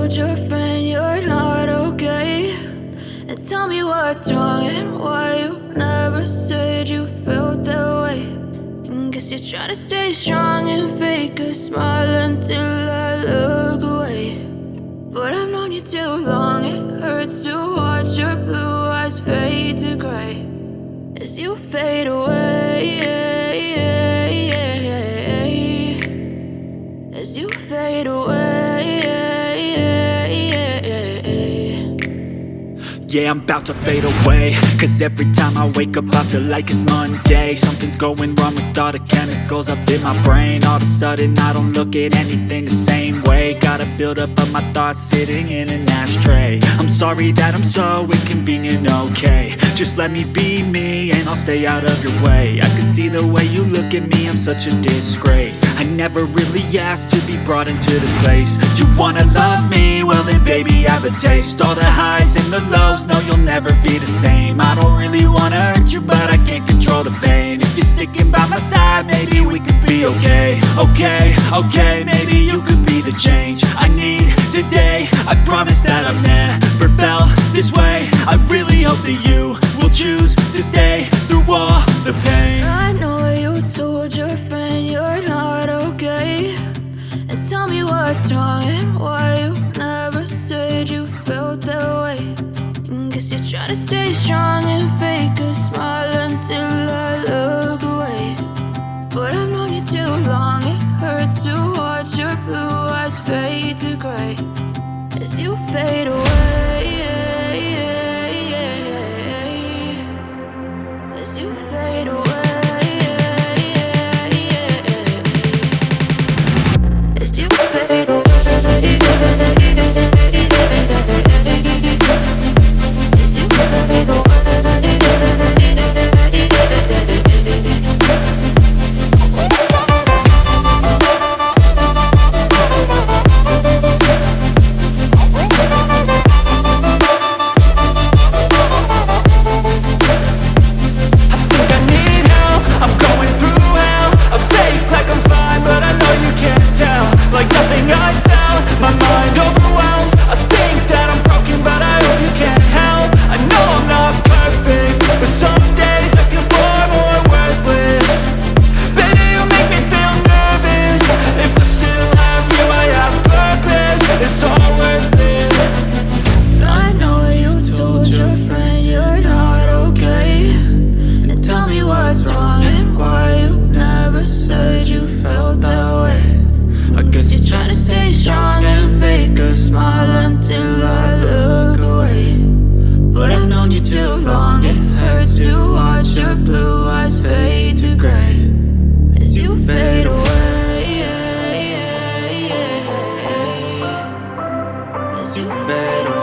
told your friend you're not okay, and tell me what's wrong and why you never said you felt that way. And guess you're trying to stay strong and fake a smile until I look away. But I've known you too long, it hurts to watch your blue eyes fade to gray as you fade away, as you fade away. Yeah, I'm about to fade away, cause every time I wake up I feel like it's Monday. Something's going wrong with all the chemicals up in my brain. All of a sudden I don't look at anything the same way. Got a buildup of my thoughts sitting in an ashtray. I'm sorry that I'm so inconvenient, okay. Just let me be me and I'll stay out of your way. I can see the way you look at me, I'm such a disgrace. I never really asked to be brought into this place. You wanna love me? Well then baby, have a taste. All the highs and the lows, no, you'll never be the same. I don't really wanna hurt you, but I can't control the pain. If you're sticking by my side, maybe we could be okay. Okay, maybe you could be the change I need today. I promise that I've never felt this way. I really hope that you will choose to stay through all the pain. I know you told your friend you're not okay, and tell me what's wrong and why you never said you felt that way. And guess you're trying to stay strong and fake a smile until I look away. But I've known you too long, it hurts to watch your blue eyes fade to gray as you fade away, as you fade away. As you fade away, as you fade away. Like nothing I found, my mind overwhelms. I think that I'm broken, but I hope you can't help. I know I'm not perfect, but some days I feel far more worthless. Baby, you make me feel nervous. If I still have you, I have purpose. It's all worth it. I know you told your friend you're not okay, and tell me what's wrong and why you never said you felt that way. I guess you're trying to stay strong and fake a smile until I look away. But I've known you too long, it hurts to watch your blue eyes fade to gray as you fade away, as you fade away.